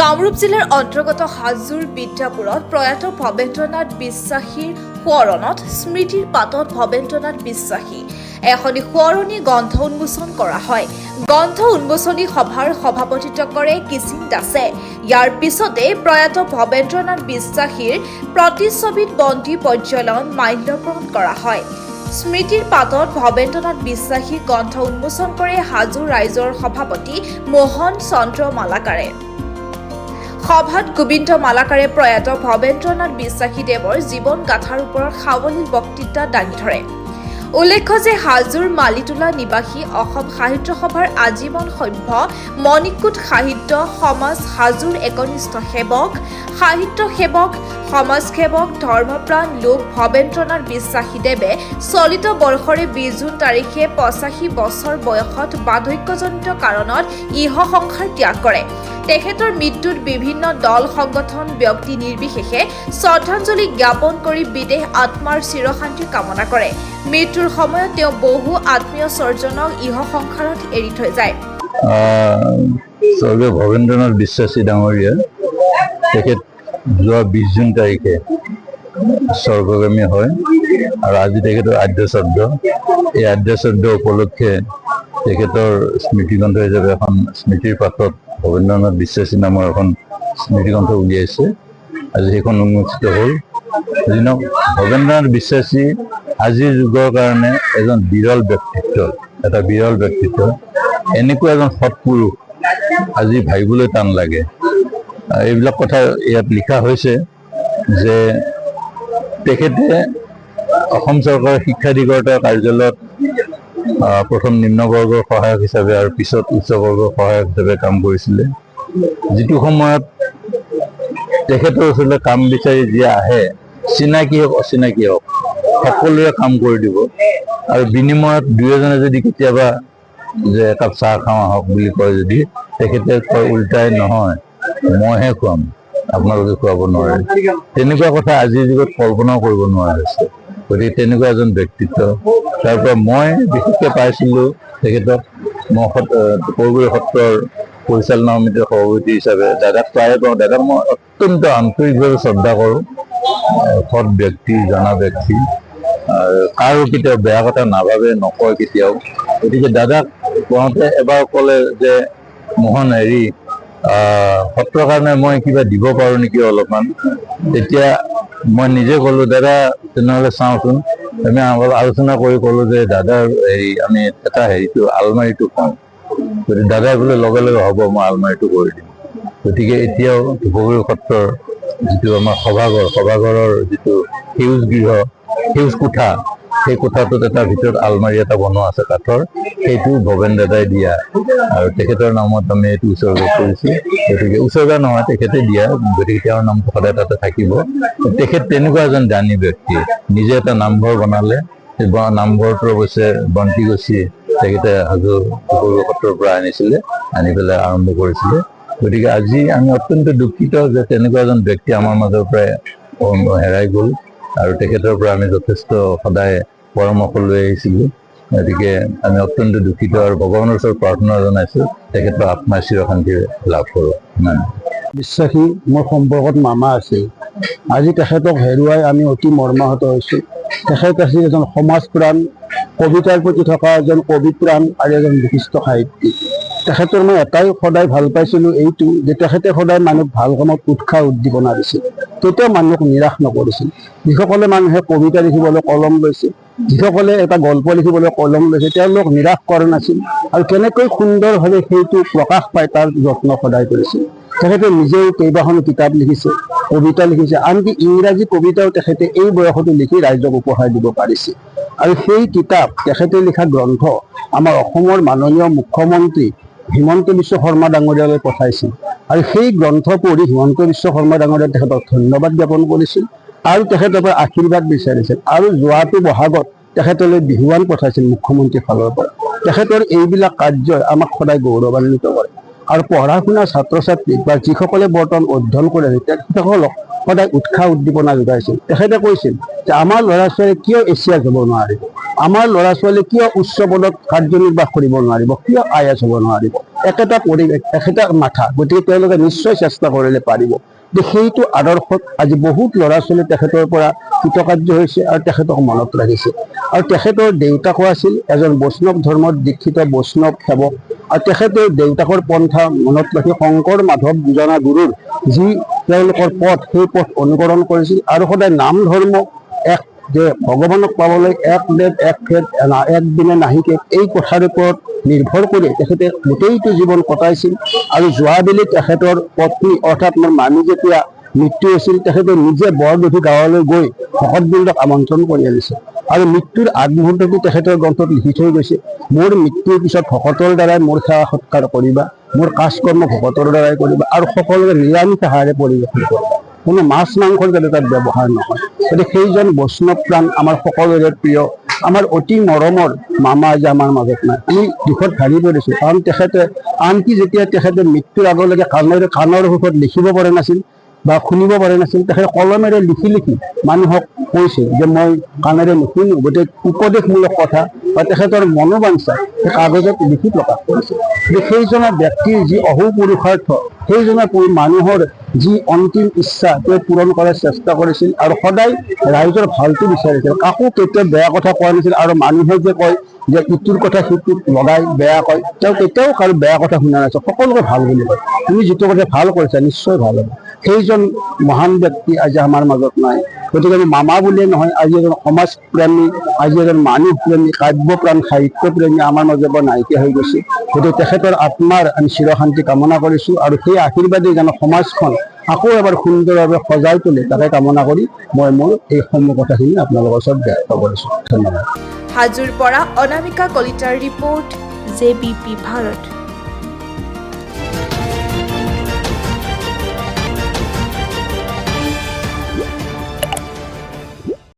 কামৰূপ জিলাৰ অন্তৰ্গত হাজোৰ বিদ্যাপুৰত প্ৰয়াত ভৱেন্দ্ৰনাথ বিশ্বাসীৰ সোঁৱৰণত স্মৃতিৰ পাতত ভৱেন্দ্ৰনাথ বিশ্বাসী এখনি সোঁৱৰণী গ্ৰন্থ উন্মোচন কৰা হয়। গ্ৰন্থ উন্মোচনী সভাৰ সভাপতিত্ব কৰে কিচিন দাসে। ইয়াৰ পিছতে প্ৰয়াত ভৱেন্দ্ৰনাথ বিশ্বাসীৰ প্ৰতিচ্ছবিত বন্তি প্ৰজ্বলন মাল্যৰ্পণ কৰা হয়। স্মৃতিৰ পাতত ভৱেন্দ্ৰনাথ বিশ্বাসী গ্ৰন্থ উন্মোচন কৰে হাজো ৰাইজৰ সভাপতি মোহন চন্দ্ৰ মালাকাৰে। সভাত গোবিন্দ মালাকাৰে প্ৰয়াত ভৱেন্দ্ৰনাথ বিশ্বাসীদেৱৰ জীৱন গাথাৰ ওপৰত সাৱলীল বক্তৃতা দাঙি ধৰে। উল্লেখ্য যে হাজোৰ মালিতোলা নিবাসী অসম সাহিত্য সভাৰ আজীৱন সভ্য মণিকূট সাহিত্য সমাজ হাজোৰ একনিষ্ঠ সেৱক সাহিত্য সেৱক সমাজসেৱক ধৰ্মপ্ৰাণ লোক ভৱেন্দ্ৰনাথ বিশ্বাসীদেৱে চলিত বৰ্ষৰে 20 জুন তাৰিখে 85 বছৰ বয়সত বাৰ্ধক্যজনিত কাৰণত ইহ সংসাৰ ত্যাগ কৰে। তেখেতৰ মৃত্যুত বিভিন্ন দল সংগঠন ব্যক্তি নিৰ্বিশেষে শ্ৰদ্ধাঞ্জলি জ্ঞাপন কৰি বিদেহ আত্মাৰ চিৰশান্তি কামনা কৰে। মৃত্যুৰ সময়ত তেওঁ বহু আত্মীয় স্বজনক ইহ সংসাৰত এৰি থৈ যায়। স্বৰ্গীয় ভৱেন্দ্ৰনাথ বিশ্বাসী ডাঙৰীয়া তেখেত যোৱা 20 জুন তাৰিখে স্বৰ্গগামী হয় আৰু আজি তেখেতৰ আদ্য শ্ৰাদ্ধ। এই আদ্য শ্ৰাদ্ধ উপলক্ষে তেখেতৰ স্মৃতিগ্ৰন্থ হিচাপে এখন স্মৃতিৰ পাতত ভৱেন্দ্ৰনাথ বিশ্বাসী নামৰ এখন স্মৃতিগ্ৰন্থ উলিয়াইছে। আজি সেইখন উন্মোচিত হ'ল। যিনক ভৱেন্দ্ৰনাথ বিশ্বাসী আজিৰ যুগৰ কাৰণে এজন বিৰল ব্যক্তিত্ব, এটা বিৰল ব্যক্তিত্ব। এনেকুৱা এজন সৎপুৰুষ আজি ভাবিবলৈ টান লাগে। এইবিলাক কথা ইয়াত লিখা হৈছে যে তেখেতে অসম চৰকাৰৰ শিক্ষা অধিকৰ্তাৰ কাৰ্যালয়ত প্ৰথম নিম্নবৰ্গৰ সহায়ক হিচাপে আৰু পিছত উচ্চবৰ্গৰ সহায়ক হিচাপে কাম কৰিছিলে। যিটো সময়ত তেখেতৰ ওচৰলৈ কাম বিচাৰি যি আহে, চিনাকি হওক অচিনাকি হওক, সকলোৰে কাম কৰি দিব আৰু বিনিময়ত দুই এজনে যদি কেতিয়াবা যে একাপ চাহ খাওঁ আহক বুলি কয়, যদি তেখেতে কয় উল্টাই নহয় মইহে খুৱাম, আপোনালোকে খুৱাব নোৱাৰে। তেনেকুৱা কথা আজিৰ যুগত কল্পনাও কৰিব নোৱাৰা হৈছে। গতিকে তেনেকুৱা এজন ব্যক্তিত্ব। তাৰ পৰা মই বিশেষকৈ পাইছিলোঁ তেখেতক, মই পৰগুৰি সত্ৰৰ পৰিচালনা সমিতিৰ সভাপতি হিচাপে দাদাক প্ৰায়ে পাওঁ। দাদাক মই অত্যন্ত আন্তৰিকভাৱে শ্ৰদ্ধা কৰোঁ। সৎ ব্যক্তি, জনা ব্যক্তি, কাৰো কেতিয়াও বেয়া কথা নাভাবে, নকয় কেতিয়াও। গতিকে দাদাক কওঁতে এবাৰ ক'লে যে মোহন সত্ৰৰ কাৰণে মই কিবা দিব পাৰোঁ নেকি অলপমান। তেতিয়া মই নিজে ক'লোঁ দাদা তেনেহ'লে চাওঁচোন। আমি আলোচনা কৰি ক'লোঁ যে দাদাৰ আমি এটা আলমাৰিটো পাওঁ। গতিকে দাদাই বোলে লগে লগে হ'ব, মই আলমাৰিটো কৰি দিম। গতিকে এতিয়াও বগৰী সত্ৰৰ যিটো আমাৰ সভাঘৰৰ যিটো সেউজ গৃহ, সেউজ কোঠা, সেই কোঠাটোত এটা ভিতৰত আলমাৰি এটা বনোৱা আছে কাঠৰ, সেইটো ভৱেন দাদাই দিয়া আৰু তেখেতৰ নামত আমি এইটো উৎসৰ্গা কৰিছোঁ। গতিকে উৎসৰ্গা নহয়, তেখেতে দিয়া, গতিকে তেওঁৰ নামটো সদায় তাতে থাকিব। তেখেত তেনেকুৱা এজন জ্ঞানী ব্যক্তি। নিজে এটা নামঘৰ বনালে, সেই নামঘৰটো অৱশ্যে বন্তি গছি তেখেতে হাজো সত্ৰৰ পৰা আনিছিলে, আনি পেলাই আৰম্ভ কৰিছিলে। গতিকে আজি আমি অত্যন্ত দুখিত যে তেনেকুৱা এজন ব্যক্তি আমাৰ মাজৰ পৰাই হেৰাই গ'ল আৰু তেখেতৰ পৰা আমি যথেষ্ট সদায় পৰামৰ্শ লৈ আহিছিলোঁ। গতিকে আমি অত্যন্ত দুখিত আৰু ভগৱানৰ ওচৰত প্ৰাৰ্থনা জনাইছোঁ তেখেতৰ আত্মাৰ চিৰশান্তি লাভ কৰোঁ। বিশ্বাসী মোৰ সম্পৰ্কত মামা আছিল। আজি তেখেতক হেৰুৱাই আমি অতি মৰ্মাহত হৈছোঁ। তেখেত আছিল এজন সমাজপ্ৰাণ, কবিতাৰ প্ৰতি থকা এজন কবিপ্ৰাণ আৰু এজন বিশিষ্ট সাহিত্যিক। তেখেতৰ মই এটাই সদায় ভাল পাইছিলোঁ, এইটো যে তেখেতে সদায় মানুহক ভাল কামত উৎসাহ উদ্দীপনা দিছিল, কেতিয়াও মানুহক নিৰাশ নকৰিছিল। যিসকলে মানুহে কবিতা লিখিবলৈ কলম লৈছে, যিসকলে এটা গল্প লিখিবলৈ কলম লৈছে, তেওঁলোক নিৰাশ কৰা নাছিল আৰু কেনেকৈ সুন্দৰভাৱে সেইটো প্ৰকাশ পায় তাৰ যত্ন সদায় কৰিছিল। তেখেতে নিজেও কেইবাখনো কিতাপ লিখিছে, কবিতা লিখিছে, আনকি ইংৰাজী কবিতাও তেখেতে এই বয়সতো লিখি ৰাইজক উপহাৰ দিব পাৰিছে। আৰু সেই কিতাপ, তেখেতে লিখা গ্ৰন্থ আমাৰ অসমৰ মাননীয় মুখ্যমন্ত্ৰী হিমন্ত বিশ্ব শৰ্মা ডাঙৰীয়ালৈ পঠাইছিল আৰু সেই গ্ৰন্থ পঢ়ি হিমন্ত বিশ্ব শৰ্মা ডাঙৰীয়াই তেখেতক ধন্যবাদ জ্ঞাপন কৰিছিল আৰু তেখেতৰ পৰা আশীৰ্বাদ বিচাৰিছিল। আৰু যোৱাটো বহাগত তেখেতলৈ বিহুৱান পঠাইছিল মুখ্যমন্ত্ৰীৰ ফালৰ পৰা। তেখেতৰ এইবিলাক কাৰ্যই আমাক সদায় গৌৰৱান্বিত কৰে আৰু পঢ়া শুনা ছাত্ৰ ছাত্ৰীক বা যিসকলে বৰ্তমান অধ্যয়ন কৰি আছে তেখেতসকলক সদায় উৎসাহ উদ্দীপনা যোগাইছিল। তেখেতে কৈছিল যে আমাৰ ল'ৰা ছোৱালীয়ে কিয় এছিয়া যাব নোৱাৰিব, আমাৰ ল'ৰা ছোৱালী কিয় উচ্চ পদত কাৰ্যনিৰ্বাহ কৰিব নোৱাৰিব, কিয় IAS হ'ব নোৱাৰিব? একেটা পৰিৱেশ, একেটা মাথা, গতিকে তেওঁলোকে নিশ্চয় চেষ্টা কৰিলে পাৰিব। সেইটো আদৰ্শত আজি বহুত ল'ৰা ছোৱালী তেখেতৰ পৰা কৃতকাৰ্য হৈছে আৰু তেখেতক মনত ৰাখিছে। আৰু তেখেতৰ দেউতাকো আছিল এজন বৈষ্ণৱ ধৰ্মত দীক্ষিত বৈষ্ণৱ সেৱক, আৰু তেখেতৰ দেউতাকৰ পন্থা মনত ৰাখি শংকৰ মাধৱ দুজনা গুৰুৰ যি তেওঁলোকৰ পথ, সেই পথ অনুকৰণ কৰিছিল আৰু সদায় নাম ধৰ্ম এক, যে ভগৱানক পাবলৈ এক দেৱ এক খেদ একদিনে নাহিকে, এই কথাৰ ওপৰত নিৰ্ভৰ কৰি তেখেতে গোটেইটো জীৱন কটাইছিল। আৰু যোৱাবেলি তেখেতৰ পত্নী অৰ্থাৎ মোৰ মামী যেতিয়া মৃত্যু হৈছিল, তেখেতে নিজে বৰদুহি গাঁৱলৈ গৈ ভকতবৃন্দক আমন্ত্ৰণ কৰি আনিছে আৰু মৃত্যুৰ আগমুহূৰ্ততে তেখেতৰ গ্ৰন্থত লিখি থৈ গৈছে, মোৰ মৃত্যুৰ পিছত ভকতৰ দ্বাৰাই মোৰ সেৱা সৎকাৰ কৰিবা, মোৰ কাজ কৰ্ম ভকতৰ দ্বাৰাই কৰিবা আৰু সকলোৰে নিৰামিষ আহাৰে পৰিৱেশন কৰিবা, কোনো মাছ মাংসৰ যাতে তাত ব্যৱহাৰ নহয়। গতিকে সেইজন বৈষ্ণৱ প্ৰাণ আমাৰ সকলোৰে প্ৰিয়, আমাৰ অতি মৰমৰ মামা আজি আমাৰ মাজত নাই। আমি দুখত ভাগি পৰিছোঁ, কাৰণ তেখেতে আনকি যেতিয়া তেখেতে মৃত্যুৰ আগলৈকে কাণৰ সুখত লিখিব পৰা নাছিল বা শুনিব পৰা নাছিল, তেখেতে কলমেৰে লিখি লিখি মানুহক কৈছিল যে মই কাণেৰে নুশুনো, গতিকে উপদেশমূলক কথা বা তেখেতৰ মনোবাঞ্ছা সেই কাগজত লিখি প্ৰকাশ কৰিছিল। গতিকে সেইজনৰ ব্যক্তিৰ যি অহোপুৰুষাৰ্থ, সেইজনৰ মানুহৰ যি অন্তিম ইচ্ছা তেওঁ পূৰণ কৰাৰ চেষ্টা কৰিছিল আৰু সদায় ৰাইজৰ ভালটো বিচাৰিছিল, কাকো কেতিয়াও বেয়া কথা কোৱা নাছিল। আৰু মানুহে যে কয় যে ইটোৰ কথা সিটোত লগাই বেয়া কয়, তেওঁ কেতিয়াও কাৰো বেয়া কথা শুনা নাছিল, সকলোকে ভাল বুলি কয়। তুমি যিটো কথা ভাল কৰিছা নিশ্চয় ভাল হ'ব। সেইজন মহান ব্যক্তি আজি আমাৰ মাজত নাই। গতিকে আমি মামা বুলিয়ে নহয়, আজি এজন সমাজপ্ৰেমী, আজি এজন মানুহপ্ৰেমী, কাব্যপ্ৰাণ, সাহিত্যপ্ৰেমী আমাৰ মাজৰ পৰা নাইকিয়া হৈ গৈছে। গতিকে তেখেতৰ আত্মাৰ আমি চিৰশান্তি কামনা কৰিছোঁ আৰু সেই আশীৰ্বাদে যেন সমাজখন আকৌ এবাৰ সুন্দৰভাৱে সজাই তোলে, তাকে কামনা কৰি মই মোৰ এই সমূহ কথাখিনি আপোনালোকৰ ওচৰত ব্যক্ত কৰিছোঁ। ধন্যবাদ। হাজোৰ পৰা অনামিকা কলিতাৰ ৰিপৰ্ট, JBP ভাৰত।